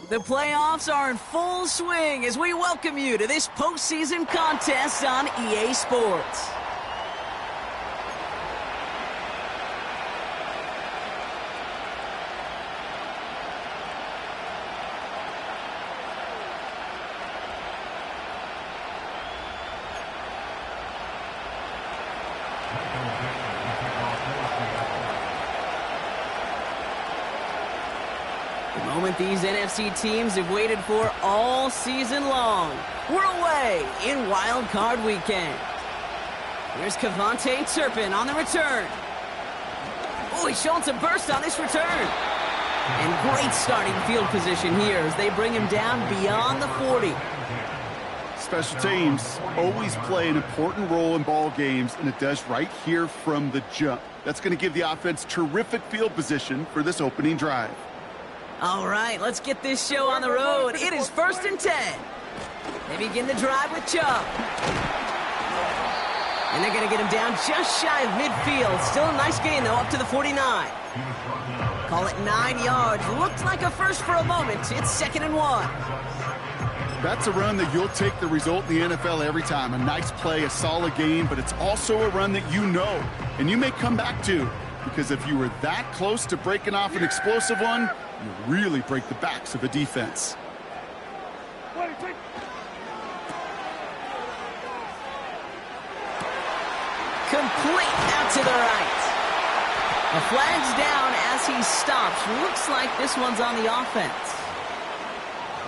The playoffs are in full swing as we welcome you to this postseason contest on EA Sports. The moment these NFC teams have waited for all season long. We're away in Wild Card Weekend. Here's Cavante Turpin on the return. Oh, he's showing some burst on this return. And great starting field position here as they bring him down beyond the 40. Special teams always play an important role in ball games, and it does right here from the jump. That's going to give the offense terrific field position for this opening drive. All right, let's get this show on the road. It is 1st and 10. They begin the drive with Chubb. And they're going to get him down just shy of midfield. Still a nice gain, though, up to the 49. Call it 9 yards. Looked like a first for a moment. It's 2nd and 1. That's a run that you'll take the result in the NFL every time. A nice play, a solid gain, but it's also a run that you know, and you may come back to. Because if you were that close to breaking off an explosive one, you really break the backs of a defense. Complete out to the right. A flag's down as he stops. Looks like this one's on the offense.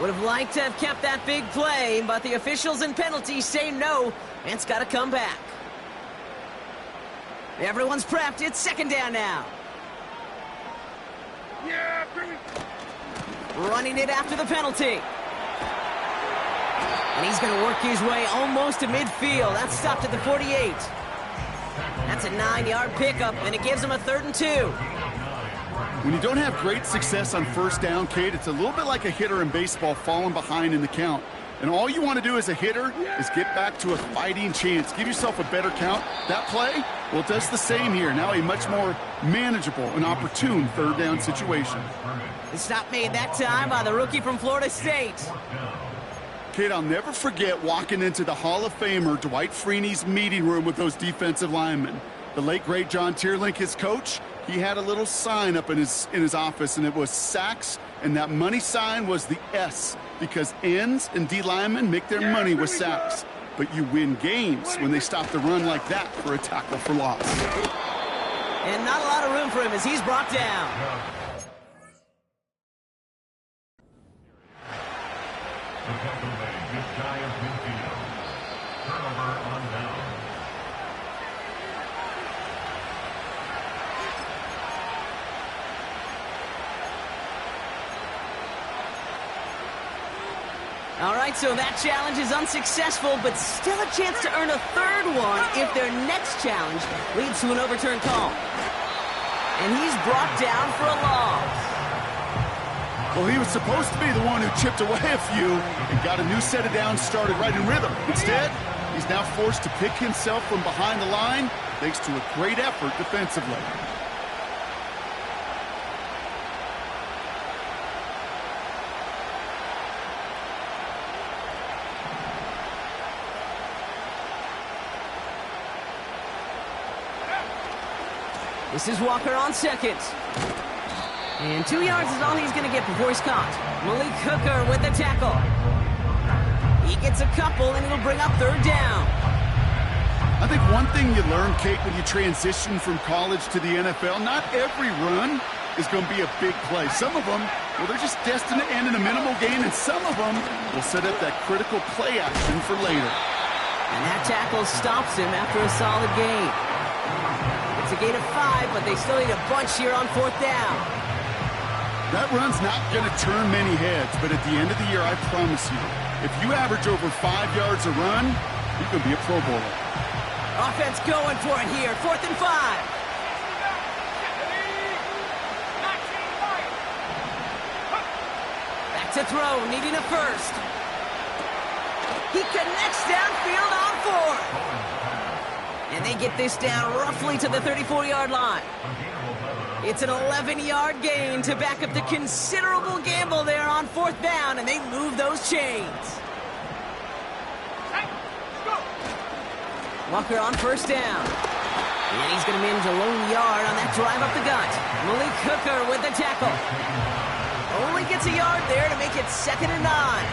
Would have liked to have kept that big play, but the officials and penalties say no, and it's got to come back. Everyone's prepped. It's 2nd down now. Yeah, baby. Running it after the penalty. And he's going to work his way almost to midfield. That's stopped at the 48. That's a 9-yard pickup, and it gives him a 3rd and 2. When you don't have great success on 1st down, Kate, it's a little bit like a hitter in baseball falling behind in the count. And all you want to do as a hitter is get back to a fighting chance. Give yourself a better count. That play, well, it does the same here. Now a much more manageable and opportune 3rd down situation. The stop made that time by the rookie from Florida State. Kate, I'll never forget walking into the Hall of Famer Dwight Freeney's meeting room with those defensive linemen. The late, great John Tierlink, his coach, he had a little sign up in his office, and it was sacks, and that money sign was the S, because ends and D linemen make their money with sacks. But you win games when they stop the run like that for a tackle for loss. And not a lot of room for him as he's brought down. All right, so that challenge is unsuccessful, but still a chance to earn a 3rd one if their next challenge leads to an overturned call. And he's brought down for a loss. Well, he was supposed to be the one who chipped away a few and got a new set of downs started right in rhythm. Instead, he's now forced to pick himself from behind the line thanks to a great effort defensively. This is Walker on 2nd. And 2 yards is all he's going to get before he's caught. Malik Hooker with the tackle. He gets a couple, and it'll bring up 3rd down. I think one thing you learn, Kate, when you transition from college to the NFL, not every run is going to be a big play. Some of them, well, they're just destined to end in a minimal gain, and some of them will set up that critical play action for later. And that tackle stops him after a solid gain. It's a gain of 5, but they still need a bunch here on 4th down. That run's not going to turn many heads, but at the end of the year, I promise you, if you average over 5 yards a run, you can be a Pro Bowler. Offense going for it here, 4th and 5. Back to throw, needing a 1st. He connects downfield on 4. And they get this down roughly to the 34-yard line. It's an 11-yard gain to back up the considerable gamble there on 4th down, and they move those chains. Walker on 1st down. And he's going to manage a lone yard on that drive up the gut. Malik Hooker with the tackle. Only gets a yard there to make it 2nd and 9.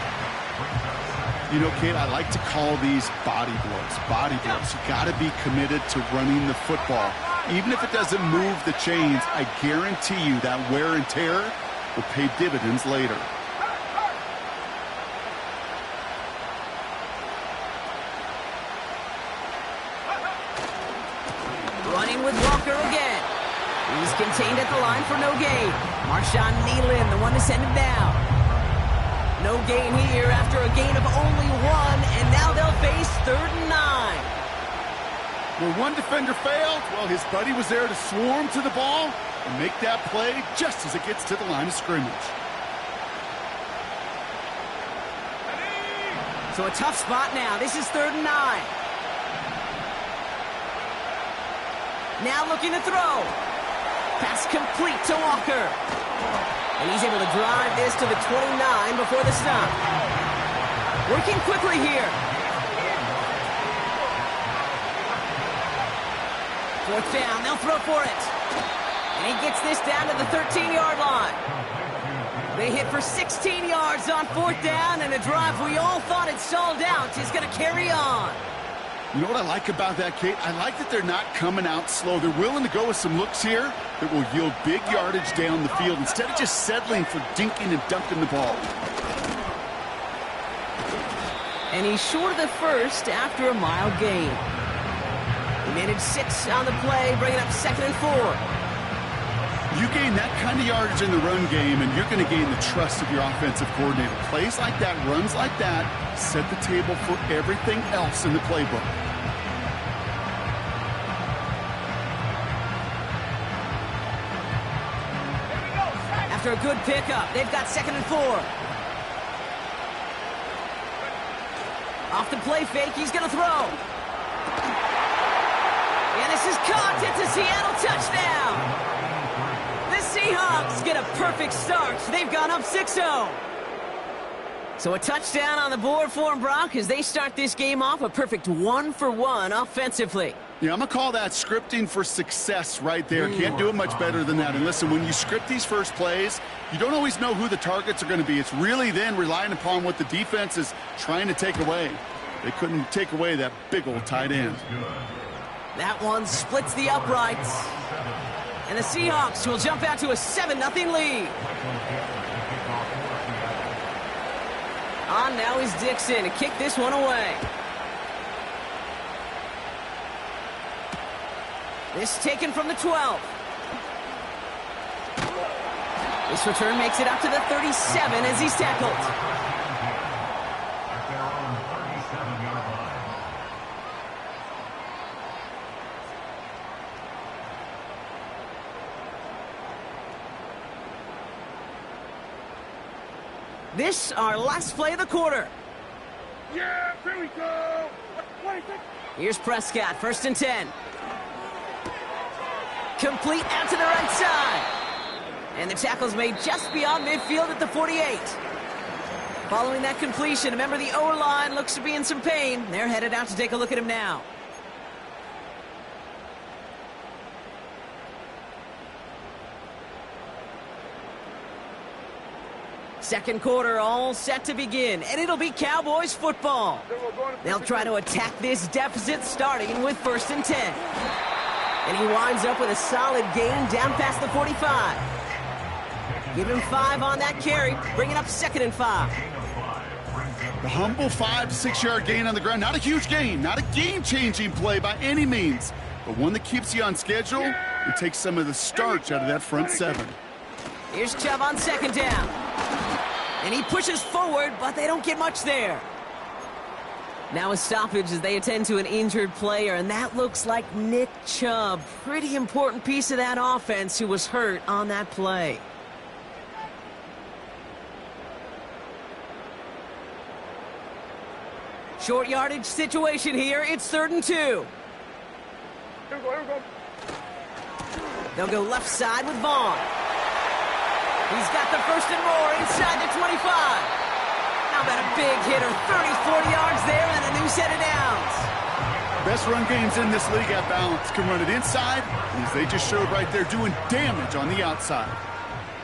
You know, Kate, I like to call these body blows. Body blows. You got to be committed to running the football. Even if it doesn't move the chains, I guarantee you that wear and tear will pay dividends later. Running with Walker again. He's contained at the line for no gain. Marshawn Nealon, the one to send him down. No gain here after a gain of only 1, and now they'll face 3rd and 9. Where one defender failed, well, his buddy was there to swarm to the ball and make that play just as it gets to the line of scrimmage. So a tough spot now. This is 3rd and 9. Now looking to throw. Pass complete to Walker. And he's able to drive this to the 29 before the stop. Working quickly here. 4th down, they'll throw for it. And he gets this down to the 13-yard line. They hit for 16 yards on 4th down, and a drive we all thought had stalled out is going to carry on. You know what I like about that, Kate? I like that they're not coming out slow. They're willing to go with some looks here that will yield big yardage down the field instead of just settling for dinking and dunking the ball. And he's short of the first after a mile gain. He managed 6 on the play, bringing up 2nd and 4. You gain that kind of yardage in the run game, and you're going to gain the trust of your offensive coordinator. Plays like that, runs like that, set the table for everything else in the playbook. After a good pickup, they've got 2nd and 4. Off the play fake, he's going to throw. And this is caught. It's a Seattle touchdown. The Seahawks get a perfect start. They've gone up 6-0. So a touchdown on the board for them, Brock, as they start this game off a perfect 1-for-1 offensively. Yeah, I'm going to call that scripting for success right there. Can't do it much better than that. And listen, when you script these first plays, you don't always know who the targets are going to be. It's really then relying upon what the defense is trying to take away. They couldn't take away that big old tight end. That one splits the uprights. And the Seahawks will jump out to a 7-0 lead. On now is Dixon to kick this one away. This taken from the 12. This return makes it up to the 37 as he's tackled. This, our last play of the quarter. Yeah, here we go. Here's Prescott, 1st and 10. Complete out to the right side. And the tackle's made just beyond midfield at the 48. Following that completion, remember the O-line looks to be in some pain. They're headed out to take a look at him now. Second quarter all set to begin, and it'll be Cowboys football. They'll try to attack this deficit starting with 1st and 10. And he winds up with a solid gain down past the 45. Give him 5 on that carry, bringing up 2nd and 5. The humble 5 to 6 yard gain on the ground. Not a huge gain, not a game-changing play by any means, but one that keeps you on schedule and takes some of the starch out of that front 7. Here's Chubb on 2nd down. And he pushes forward, but they don't get much there. Now a stoppage as they attend to an injured player, and that looks like Nick Chubb. Pretty important piece of that offense who was hurt on that play. Short yardage situation here. It's 3rd and 2. Here we go, here we go. They'll go left side with Vaughn. He's got the first and more inside the 25. How about a big hitter, 30, 40 yards there and a new set of downs. Best run games in this league at balance. Can run it inside, as they just showed right there, doing damage on the outside.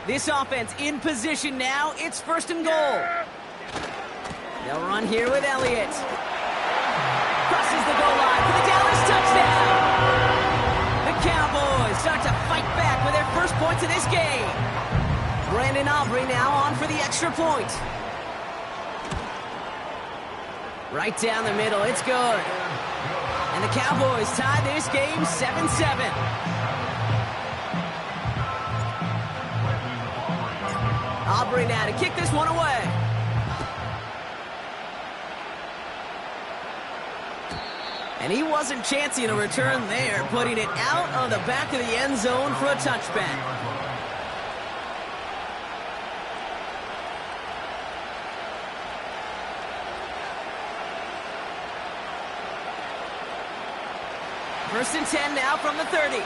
This offense in position now. It's first and goal. They'll run here with Elliott. Crosses the goal line for the Dallas touchdown. The Cowboys start to fight back with their first points of this game. Brandon Aubrey now on for the extra point. Right down the middle. It's good. And the Cowboys tie this game 7-7. Aubrey now to kick this one away. And he wasn't chancing a return there, putting it out on the back of the end zone for a touchback. First and 10 now from the 30.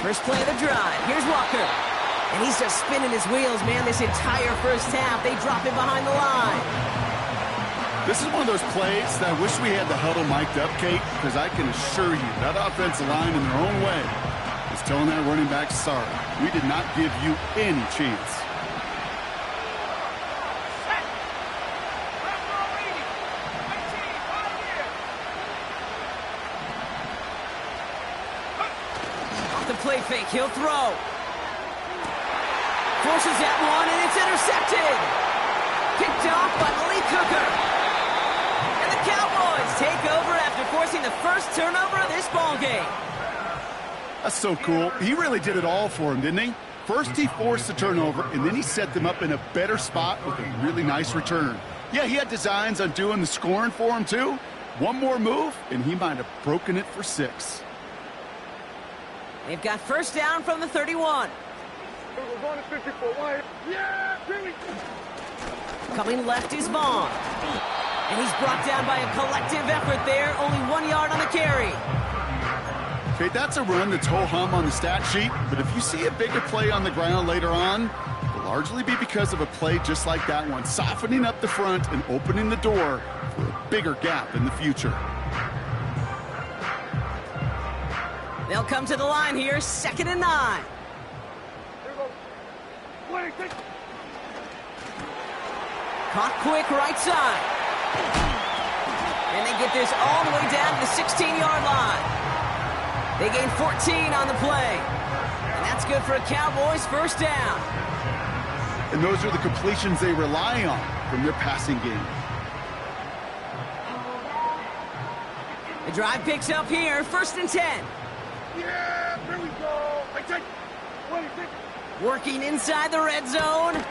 First play of the drive. Here's Walker. And he's just spinning his wheels, man, this entire first half. They drop him behind the line. This is one of those plays that I wish we had the huddle mic'd up, Kate, because I can assure you that offensive line in their own way is telling that running back, sorry, we did not give you any chance. Play fake, he'll throw. Forces that one, and it's intercepted. Picked off by Malik Hooker. And the Cowboys take over after forcing the first turnover of this ballgame. That's so cool. He really did it all for him, didn't he? First he forced the turnover, and then he set them up in a better spot with a really nice return. Yeah, he had designs on doing the scoring for him, too. One more move, and he might have broken it for 6. They've got first down from the 31. We're going to 54 wide. Yeah, really. Coming left is Vaughn. And he's brought down by a collective effort there. Only 1 yard on the carry. Okay, that's a run that's ho-hum on the stat sheet, but if you see a bigger play on the ground later on, it'll largely be because of a play just like that one, softening up the front and opening the door for a bigger gap in the future. They'll come to the line here, 2nd and 9. Here we go. 26. Caught quick right side. And they get this all the way down to the 16-yard line. They gain 14 on the play. And that's good for a Cowboys first down. And those are the completions they rely on from their passing game. The drive picks up here, 1st and 10. Yeah, here we go. I take 26. Working inside the red zone.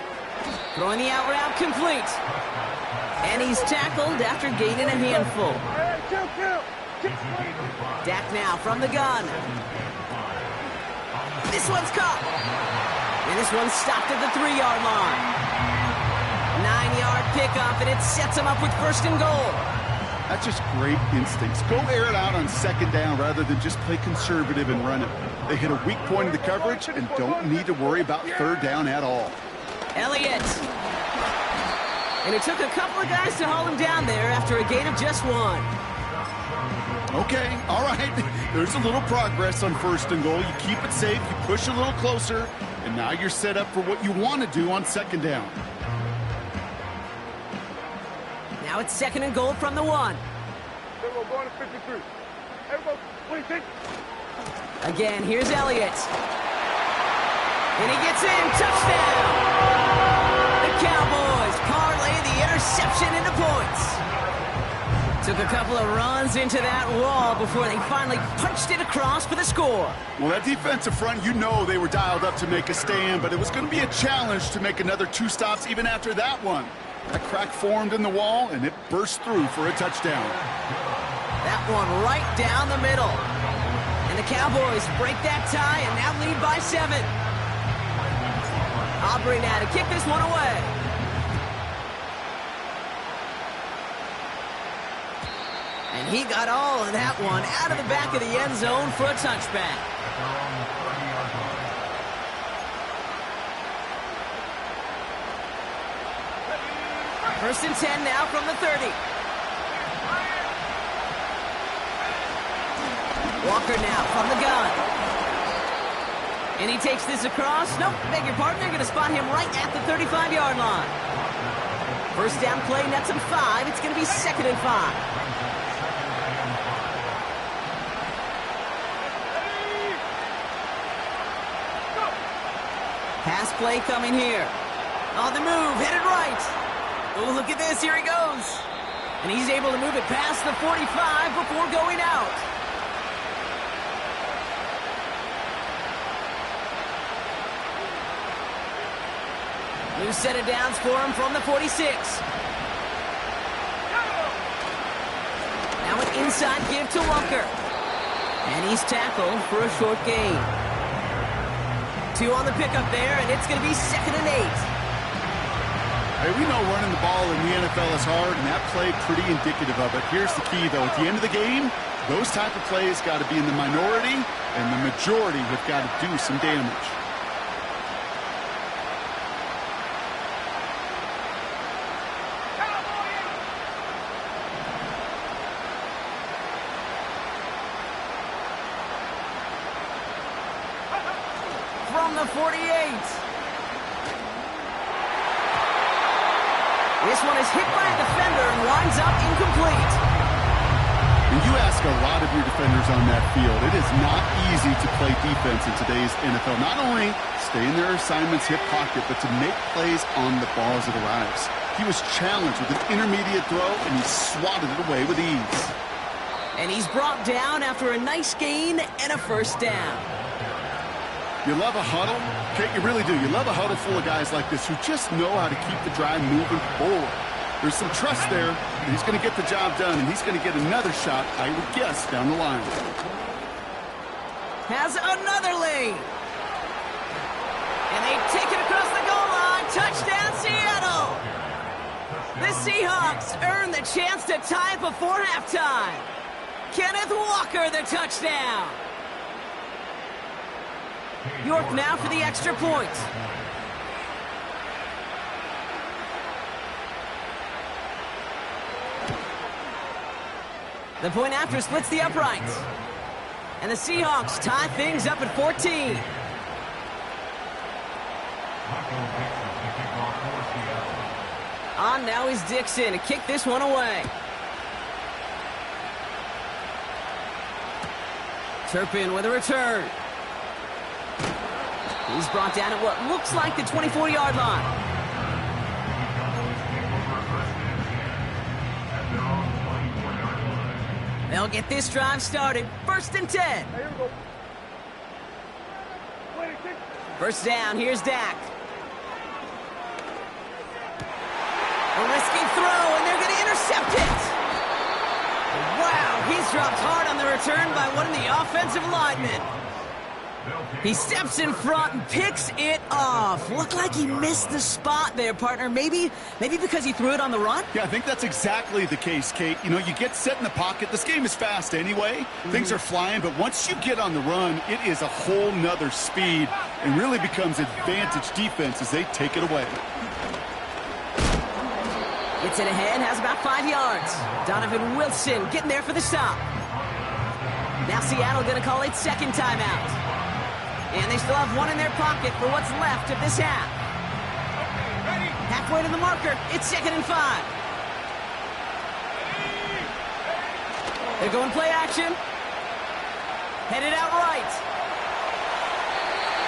Throwing the out route complete. And he's tackled after gaining a handful. Hey, kill. Dak now from the gun. This one's caught. And this one's stopped at the 3-yard line. 9-yard pickup, and it sets him up with first and goal. That's just great instincts. Go air it out on 2nd down rather than just play conservative and run it. They hit a weak point in the coverage and don't need to worry about 3rd down at all. Elliott. And it took a couple of guys to haul him down there after a gain of just 1. Okay, all right. There's a little progress on 1st and goal. You keep it safe, you push a little closer, and now you're set up for what you want to do on 2nd down. Now it's 2nd and goal from the 1. Then we're going to 53. Here we go. 26. Again, here's Elliott. And he gets in. Touchdown! The Cowboys parlay the interception into points. Took a couple of runs into that wall before they finally punched it across for the score. Well, that defensive front, you know they were dialed up to make a stand, but it was going to be a challenge to make another 2 stops even after that one. That crack formed in the wall, and it burst through for a touchdown. That one right down the middle. And the Cowboys break that tie and now lead by 7. Aubrey now to kick this one away. And he got all of that one out of the back of the end zone for a touchback. First and 10 now from the 30. Walker now from the gun. And he takes this across. Nope, beg your pardon. They're going to spot him right at the 35-yard line. First down play nets him 5. It's going to be 2nd and 5. Pass play coming here. On the move, headed right. Oh, look at this. Here he goes. And he's able to move it past the 45 before going out. New set of downs for him from the 46. Now an inside give to Walker. And he's tackled for a short gain. 2 on the pickup there, and it's going to be 2nd and 8. Hey, we know running the ball in the NFL is hard, and that play pretty indicative of it. Here's the key, though. At the end of the game, those type of plays got to be in the minority, and the majority have got to do some damage. From the 48. This one is hit by a defender and winds up incomplete. And you ask a lot of your defenders on that field. It is not easy to play defense in today's NFL. Not only stay in their assignment's hip pocket, but to make plays on the ball as it arrives. He was challenged with an intermediate throw, and he swatted it away with ease. And he's brought down after a nice gain and a first down. You love a huddle? Kate, you really do. You love a huddle full of guys like this who just know how to keep the drive moving forward. There's some trust there. He's going to get the job done, and he's going to get another shot, I would guess, down the line. Has another lane. And they take it across the goal line. Touchdown, Seattle. The Seahawks earn the chance to tie it before halftime. Kenneth Walker, the touchdown. York now for the extra point. The point after splits the uprights. And the Seahawks tie things up at 14. On now is Dixon to kick this one away. Turpin with a return. He's brought down at what looks like the 24-yard line. They'll get this drive started. 1st and 10. First down, here's Dak. A risky throw, and they're going to intercept it. Wow, he's dropped hard on the return by one of the offensive linemen. He steps in front and picks it off. Looked like he missed the spot there, partner. Maybe because he threw it on the run? Yeah, I think that's exactly the case, Kate. You know, you get set in the pocket. This game is fast anyway. Things are flying, but once you get on the run, it is a whole nother speed and really becomes advantage defense as they take it away. Gets it ahead, has about 5 yards. Donovan Wilson getting there for the stop. Now Seattle going to call it second timeout. And they still have one in their pocket for what's left of this half. Halfway to the marker, it's 2nd and 5. They're going play action. Headed out right.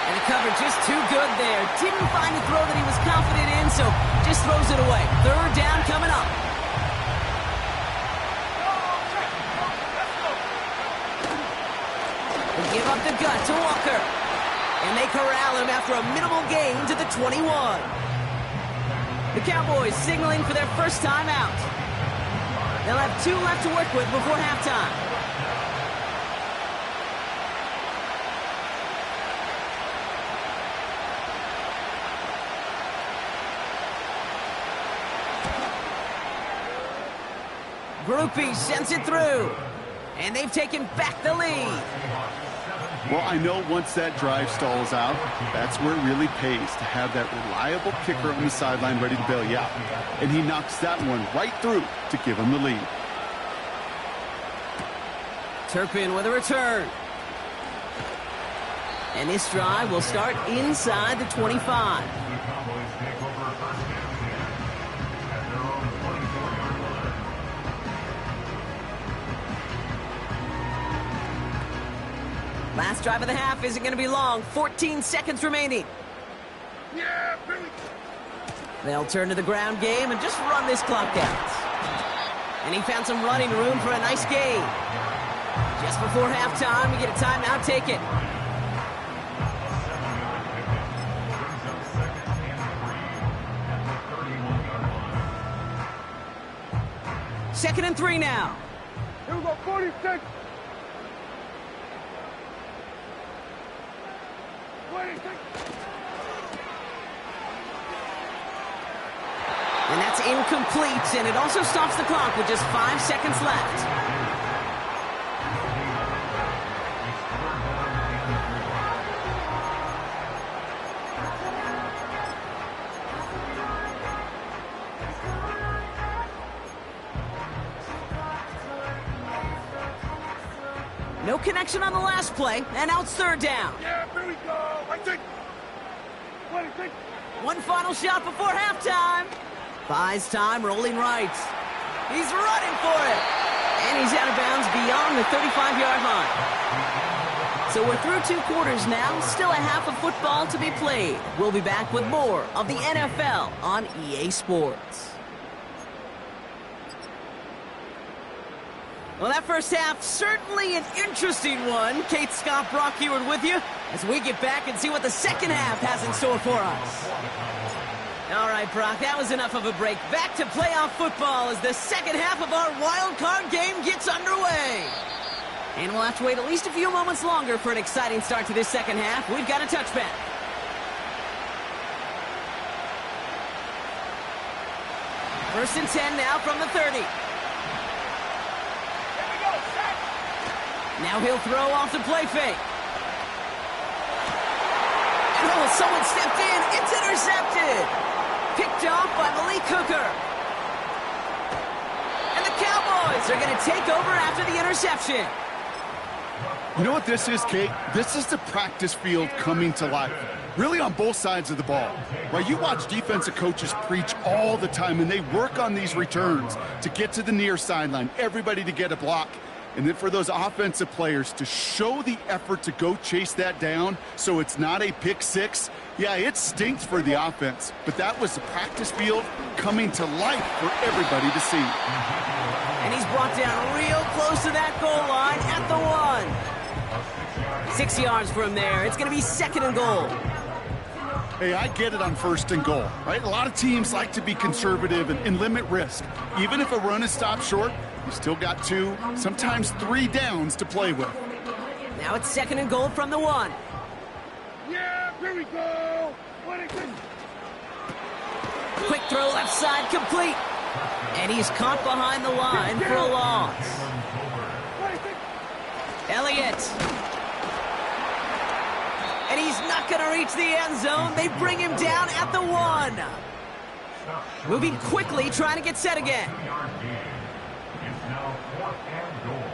And the cover just too good there. Didn't find a throw that he was confident in, so just throws it away. 3rd down coming up. They give up the gut to Walker. And they corral him after a minimal gain to the 21. The Cowboys signaling for their first time out. They'll have 2 left to work with before halftime. Groupie sends it through. And they've taken back the lead. Well, I know once that drive stalls out, that's where it really pays to have that reliable kicker on the sideline ready to bail you out. And he knocks that one right through to give him the lead. Turpin with a return. And this drive will start inside the 25. Last drive of the half isn't going to be long. 14 seconds remaining. Yeah, Billy. They'll turn to the ground game and just run this clock out. And he found some running room for a nice gain. Just before halftime, we get a timeout. Take it. Second and 3 now. Here we go, 46. 26. And that's incomplete, and it also stops the clock with just 5 seconds left. No connection on the last play, and now it's third down. Yeah, here we go. I think. 26. One final shot before halftime. Buys time, rolling right. He's running for it. And he's out of bounds beyond the 35-yard line. So we're through 2 quarters now. Still a half of football to be played. We'll be back with more of the NFL on EA Sports. Well, that first half, certainly an interesting one. Kate Scott, Brock Heward with you as we get back and see what the second half has in store for us. All right, Brock, that was enough of a break. Back to playoff football as the second half of our wild card game gets underway. And we'll have to wait at least a few moments longer for an exciting start to this second half. We've got a touchback. First and 10 now from the 30. Now he'll throw off the play fake. And oh, someone stepped in. It's intercepted. Picked off by Malik Hooker. And the Cowboys are going to take over after the interception. You know what this is, Kate? This is the practice field coming to life. Really on both sides of the ball. Right? You watch defensive coaches preach all the time, and they work on these returns to get to the near sideline, everybody to get a block. And then for those offensive players to show the effort to go chase that down so it's not a pick six, yeah, it stinks for the offense. But that was the practice field coming to life for everybody to see. And he's brought down real close to that goal line at the 1. 6 yards from there. It's going to be second and goal. Hey, I get it on first and goal, right? A lot of teams like to be conservative and limit risk. Even if a run is stopped short, you still got 2, sometimes 3 downs to play with. Now it's second and goal from the 1. Yeah, here we go. 26. Quick throw left side complete. And he's caught behind the line for a loss. 26. Elliott. And he's not going to reach the end zone. They bring him down at the 1. Moving quickly, trying to get set again.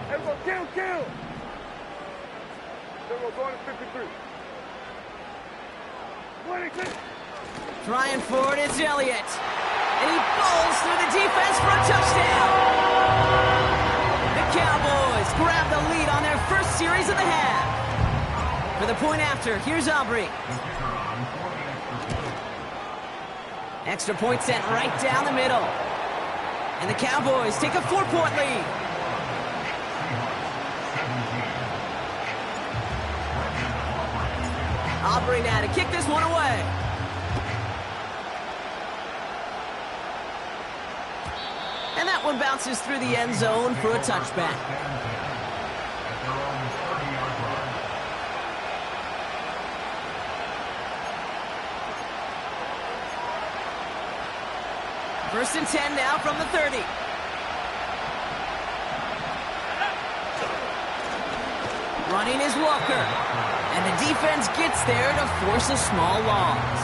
Here we go, kill. Here we go, going to 53. 26. Trying for it, it's Elliott. And he bowls through the defense for a touchdown. The Cowboys grab the lead on their first series of the half. For the point after, here's Aubrey. Extra point sent right down the middle. And the Cowboys take a 4-point lead. Aubrey now to kick this one away. And that one bounces through the end zone for a touchback. First and 10 now from the 30. Running is Walker. And the defense gets there to force a small loss.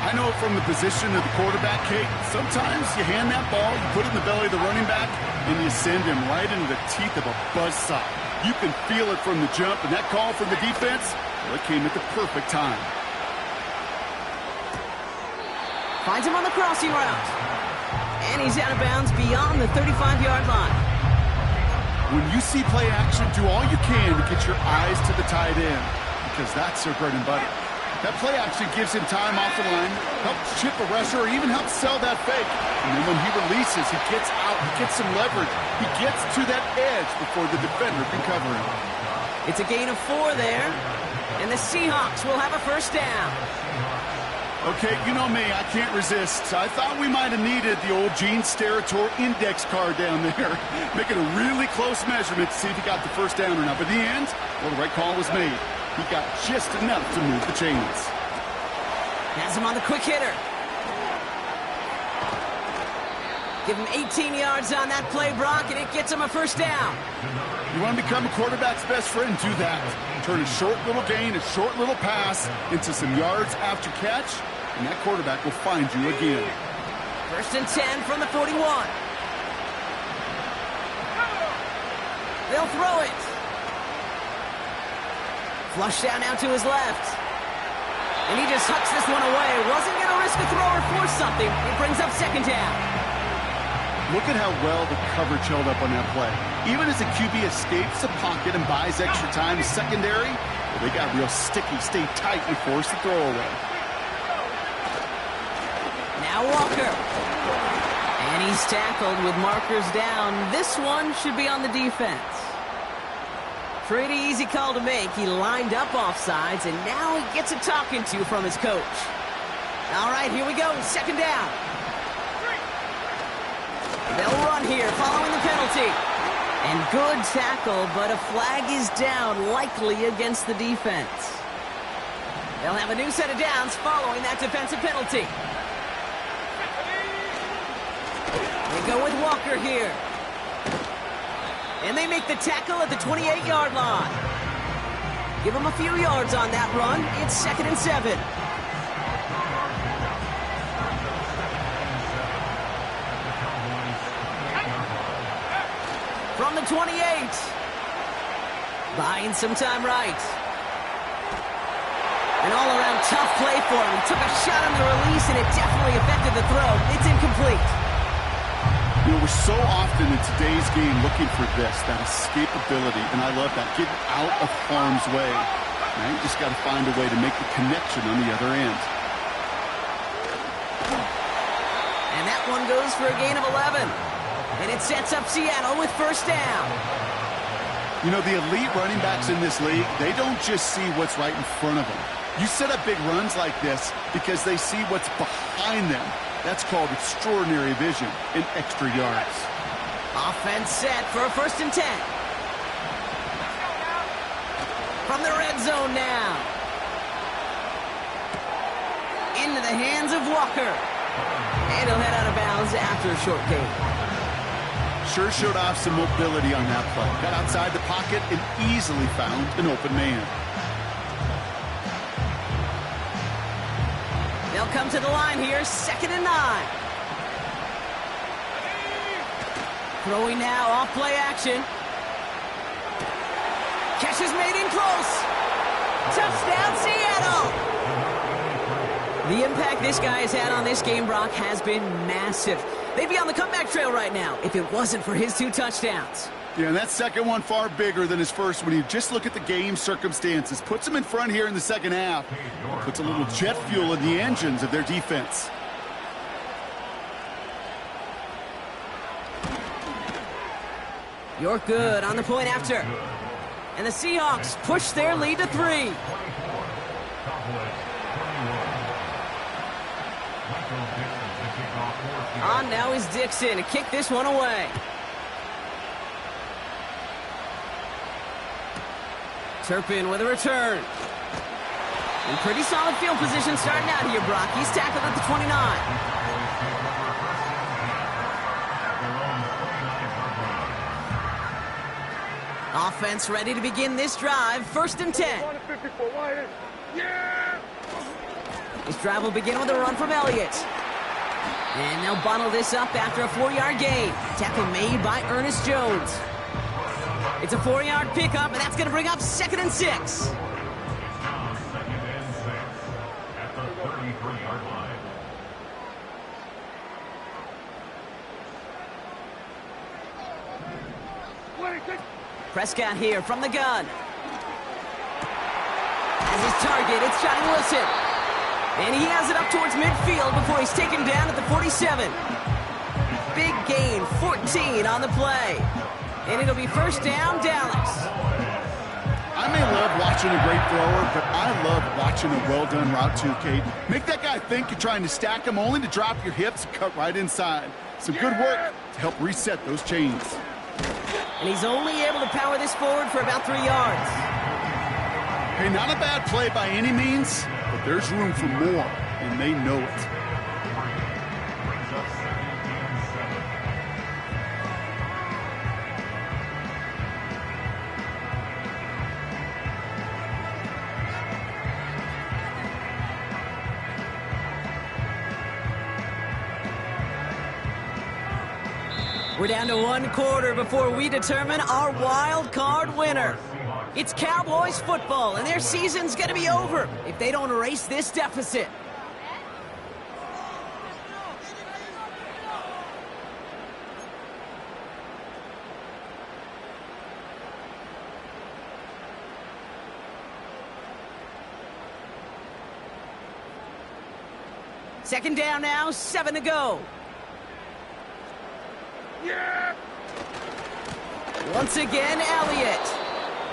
I know it from the position of the quarterback, Kate. Sometimes you hand that ball, you put it in the belly of the running back, and you send him right into the teeth of a buzzsaw. You can feel it from the jump, and that call from the defense, well, it came at the perfect time. Finds him on the crossing route. And he's out of bounds beyond the 35-yard line. When you see play action, do all you can to get your eyes to the tight end, because that's their bread and butter. That play action gives him time off the line, helps chip a rusher, or even helps sell that fake. And then when he releases, he gets out, he gets some leverage. He gets to that edge before the defender can cover him. It's a gain of 4 there, and the Seahawks will have a first down. Okay, you know me, I can't resist. I thought we might have needed the old Gene Steratore index card down there, making a really close measurement to see if he got the first down or not. But in the end, well, the right call was made. He got just enough to move the chains. Has him on the quick hitter. Give him 18 yards on that play, Brock, and it gets him a first down. You want to become a quarterback's best friend? Do that. Turn a short little gain, a short little pass into some yards after catch, and that quarterback will find you again. First and 10 from the 41. They'll throw it. Flush down now to his left. And he just hucks this one away. Wasn't going to risk a throw or force something. It brings up second down. Look at how well the coverage held up on that play. Even as the QB escapes the pocket and buys extra time, the secondary, well, they got real sticky, stay tight, and force the throw away. Now Walker. And he's tackled with markers down. This one should be on the defense. Pretty easy call to make. He lined up offsides, and now he gets a talking to from his coach. All right, here we go. Second down. They'll run here following the penalty. And good tackle, but a flag is down, likely against the defense. They'll have a new set of downs following that defensive penalty. They go with Walker here. And they make the tackle at the 28-yard line. Give them a few yards on that run. It's second and 7. From the 28. Buying some time right. An all-around tough play for him. He took a shot on the release, and it definitely affected the throw. It's incomplete. You know, we're so often in today's game looking for this, that escapability, and I love that. Get out of harm's way. Now you just got to find a way to make the connection on the other end. And that one goes for a gain of 11. And it sets up Seattle with first down. You know, the elite running backs in this league, they don't just see what's right in front of them. You set up big runs like this because they see what's behind them. That's called extraordinary vision and extra yards. Offense set for a first and 10. From the red zone now. Into the hands of Walker. And he'll head out of bounds after a short gain. Sure showed off some mobility on that play. Got outside the pocket and easily found an open man. They'll come to the line here, second and 9. Throwing now, off play action. Catch is made in close. Touchdown, Seattle! The impact this guy has had on this game, Brock, has been massive. They'd be on the comeback trail right now if it wasn't for his 2 touchdowns. Yeah, and that second one far bigger than his first when you just look at the game circumstances. Puts him in front here in the second half. Puts a little jet fuel in the engines of their defense. You're good on the point after. And the Seahawks push their lead to 3. On now is Dixon to kick this one away. Turpin with a return. In pretty solid field position starting out here, Brock. He's tackled at the 29. Offense ready to begin this drive. 1st and 10. Yeah! This drive will begin with a run from Elliott. And they'll bottle this up after a 4-yard gain. Tackle made by Ernest Jones. It's a 4-yard pickup, and that's going to bring up 2nd and 6. At the 33-yard line. Prescott here from the gun. As his target, it's Johnny Wilson. And he has it up towards midfield before he's taken down at the 47. Big gain, 14 on the play. And it'll be 1st down, Dallas. I may love watching a great thrower, but I love watching a well-done route too, Kate. Make that guy think you're trying to stack him only to drop your hips and cut right inside. Some good work to help reset those chains. And he's only able to power this forward for about 3 yards. Hey, not a bad play by any means, but there's room for more, and they know it. We're down to 1 quarter before we determine our wild card winner. It's Cowboys football, and their season's going to be over if they don't erase this deficit. Second down now, 7 to go. Yeah! Once again, Elliott.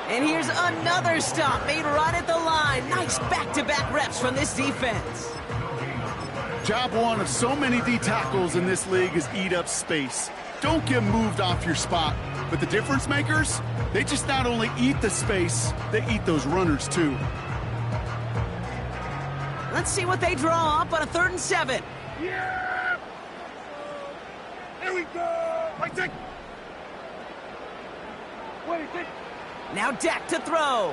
And here's another stop made right at the line. Nice back-to-back reps from this defense. Job one of so many D tackles in this league is eat up space. Don't get moved off your spot. But the difference makers, they just not only eat the space, they eat those runners too. Let's see what they draw up on a 3rd and 7. Yeah! Here we go! Right take! Wait, take! Now Dak to throw.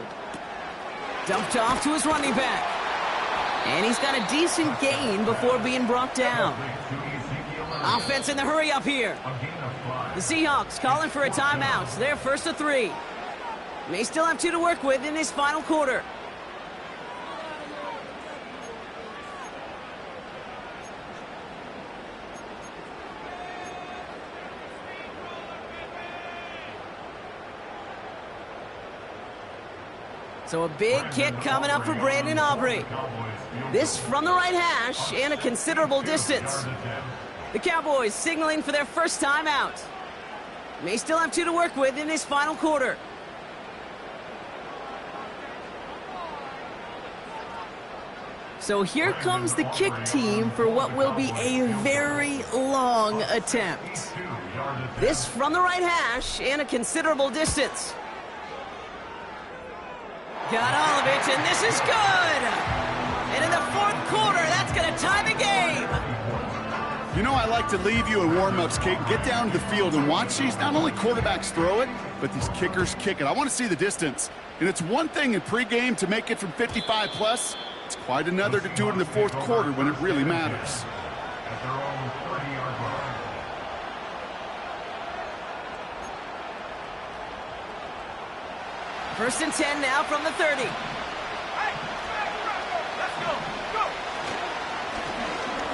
Dumped off to his running back. And he's got a decent gain before being brought down. Offense in the hurry up here. The Seahawks calling for a timeout. So they're 1st to 3. May still have 2 to work with in this final quarter. So a big kick coming up for Brandon Aubrey. This from the right hash and a considerable distance. The Cowboys signaling for their first time out. May still have 2 to work with in this final quarter. So here comes the kick team for what will be a very long attempt. This from the right hash and a considerable distance. Got all of it, and this is good! And in the 4th quarter, that's going to tie the game! You know, I like to leave you in warm-ups, Kate. Get down to the field and watch these, not only quarterbacks throw it, but these kickers kick it. I want to see the distance. And it's one thing in pregame to make it from 55 plus. It's quite another to do it in the 4th quarter when it really matters. At their own 30-yard line. First and 10 now from the 30. Let's go! Go!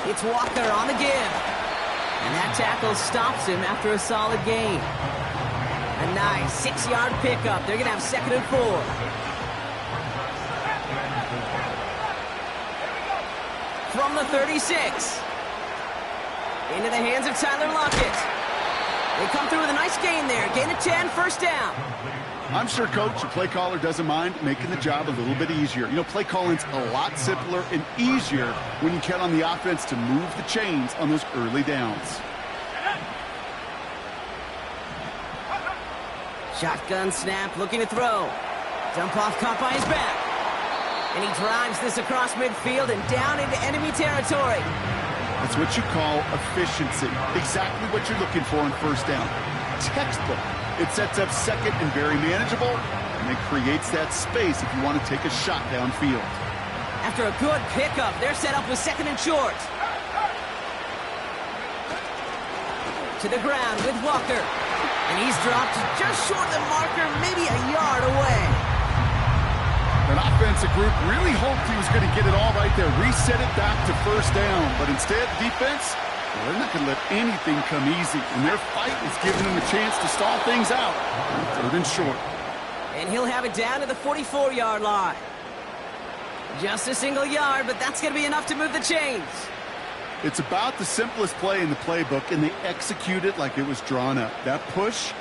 It's Walker on the give. And that tackle stops him after a solid gain. A nice 6-yard pickup. They're going to have 2nd and 4. From the 36. Into the hands of Tyler Lockett. They come through with a nice gain there. Gain of 10, 1st down. I'm sure, Coach, your play caller doesn't mind making the job a little bit easier. You know, play calling's a lot simpler and easier when you count on the offense to move the chains on those early downs. Shotgun snap, looking to throw. Dump off caught by his back. And he drives this across midfield and down into enemy territory. That's what you call efficiency. Exactly what you're looking for on 1st down. Textbook It sets up second and very manageable, and it creates that space if you want to take a shot downfield. After a good pickup, they're set up with second and short. To the ground with Walker. And he's dropped just short of the marker, maybe a yard away. An offensive group really hoped he was going to get it all right there, reset it back to first down. But instead, defense, well, they're not going to let anything come easy. And their fight is giving them a chance to stall things out. Third and short. And he'll have it down to the 44-yard line. Just a single yard, but that's going to be enough to move the chains. It's about the simplest play in the playbook, and they execute it like it was drawn up. That push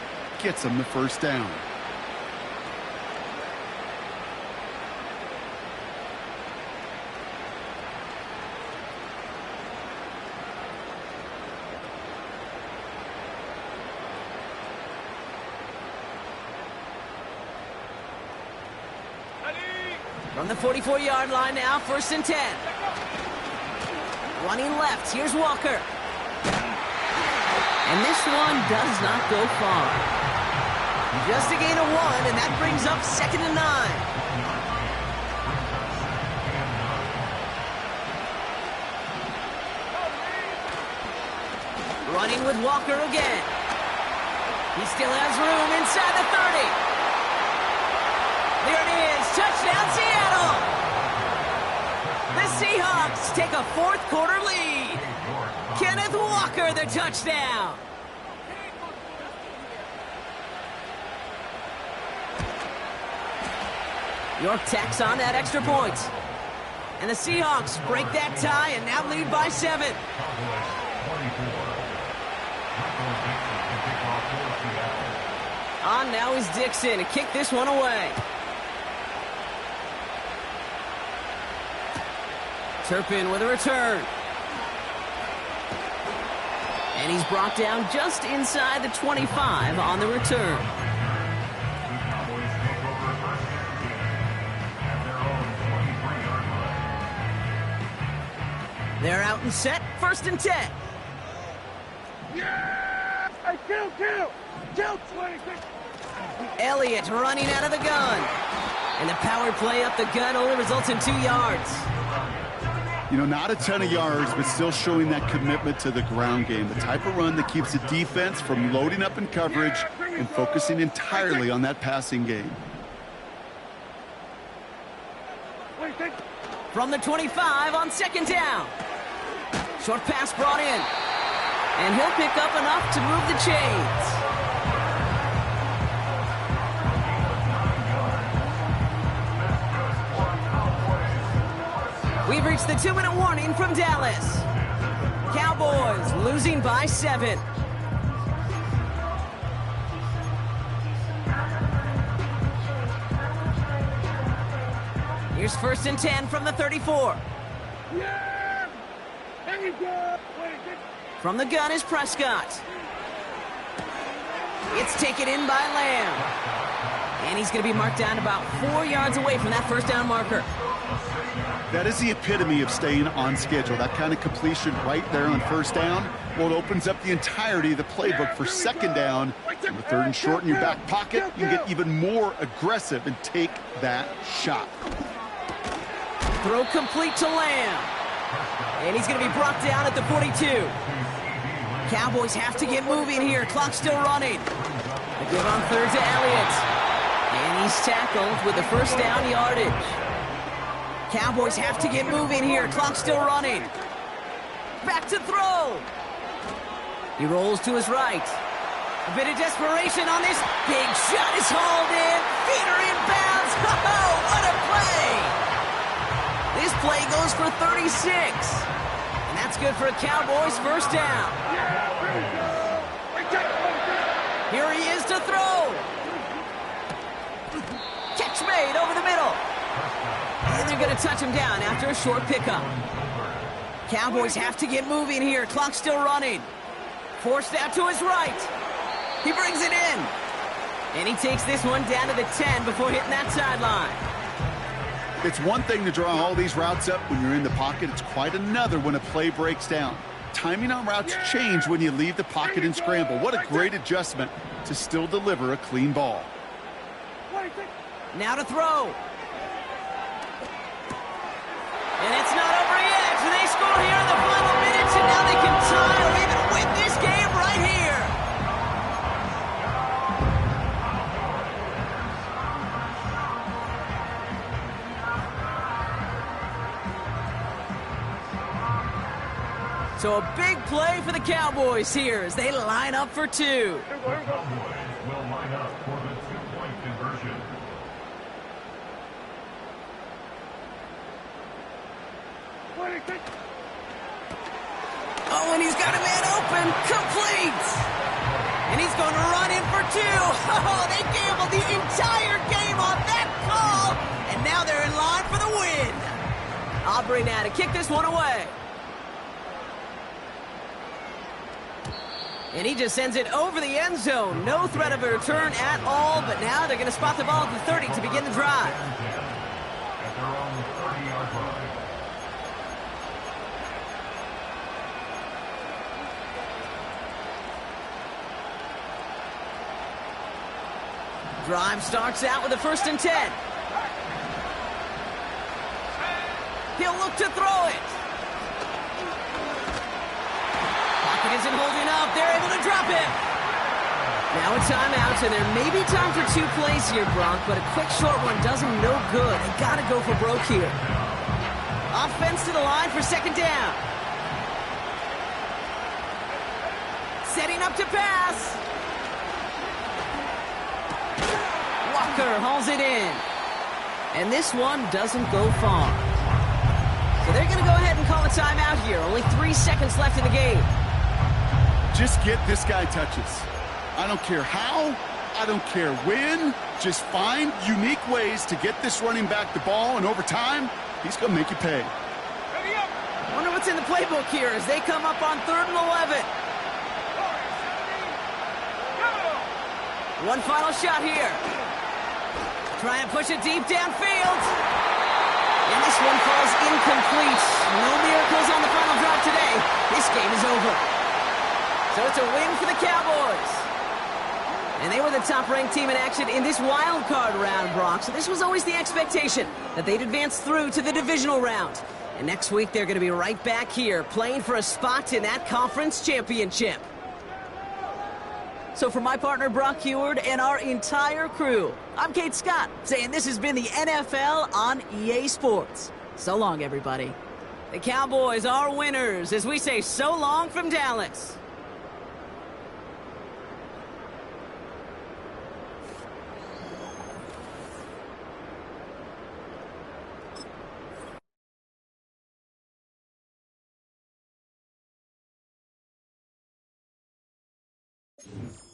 gets them the first down. From the 44-yard line now, first and 10. Running left, here's Walker. And this one does not go far. Just a gain of 1, and that brings up second and 9. Running with Walker again. He still has room inside the 30. There it is, touchdown Seattle! The Seahawks take a fourth-quarter lead. Kenneth Walker, the touchdown. York tacks on that extra point. And the Seahawks break that tie and now lead by 7. On now is Dixon to kick this one away. Turpin with a return. And he's brought down just inside the 25 on the return. They're out and set, first and 10. Yeah! Hey, kill! 26! Elliott running out of the gun. And the power play up the gun only results in 2 yards. You know, not a ton of yards, but still showing that commitment to the ground game. The type of run that keeps the defense from loading up in coverage and focusing entirely on that passing game. From the 25 on second down. Short pass brought in. And he'll pick up enough to move the chains. We've reached the 2-minute warning from Dallas. Cowboys losing by 7. Here's first and 10 from the 34. Yeah! There you go! From the gun is Prescott. It's taken in by Lamb. And he's going to be marked down about 4 yards away from that first down marker. That is the epitome of staying on schedule. That kind of completion right there on first down. Well, it opens up the entirety of the playbook for second down. On the third and short in your back pocket, you can get even more aggressive and take that shot. Throw complete to Lamb. And he's going to be brought down at the 42. Cowboys have to get moving here. Clock still running. A give on third to Elliott. And he's tackled with the first down yardage. Cowboys have to get moving here. Clock still running. Back to throw. He rolls to his right. A bit of desperation on this. Big shot is hauled in. Feet are in bounds. Oh, what a play. This play goes for 36. And that's good for a Cowboys first down. Here he is to throw. Catch made over the middle. And they're going to touch him down after a short pickup. Cowboys have to get moving here. Clock still running. Forced out to his right. He brings it in. And he takes this one down to the 10 before hitting that sideline. It's one thing to draw all these routes up when you're in the pocket. It's quite another when a play breaks down. timing on routes change when you leave the pocket and scramble. What a great adjustment to still deliver a clean ball. Now to throw. And it's not over yet. They score here in the final minutes, and now they can tie or even win this game right here. So a big play for the Cowboys here as they line up for two. Cowboys will line up for the two-point conversion. Oh, and he's got a man open. Complete. And he's going to run in for two. Oh, they gambled the entire game on that call. And now they're in line for the win. Aubrey now to kick this one away. And he just sends it over the end zone. No threat of a return at all, but now they're going to spot the ball at the 30 to begin the drive. At their own 30-yard line. Drive starts out with a 1st and 10. He'll look to throw it. Pocket isn't holding up. They're able to drop it. Now a timeout, and there may be time for 2 plays here, Brock, but a quick short one does them no good. They got to go for broke here. Offense to the line for 2nd down. Setting up to pass. Walker hauls it in. And this one doesn't go far. So they're going to go ahead and call a timeout here. Only 3 seconds left in the game. Just get this guy touches. I don't care how, I don't care when. Just find unique ways to get this running back the ball, and over time, he's going to make you pay. Wonder what's in the playbook here as they come up on 3rd and 11. One final shot here. Try and push it deep downfield. And this one falls incomplete. No miracles on the final drive today. This game is over. So it's a win for the Cowboys. And they were the top-ranked team in action in this wild card round, Brock. So this was always the expectation that they'd advance through to the divisional round. And next week, they're going to be right back here playing for a spot in that conference championship. So for my partner, Brock Heward, and our entire crew, I'm Kate Scott, saying this has been the NFL on EA Sports. So long, everybody. The Cowboys are winners as we say so long from Dallas. Thank you.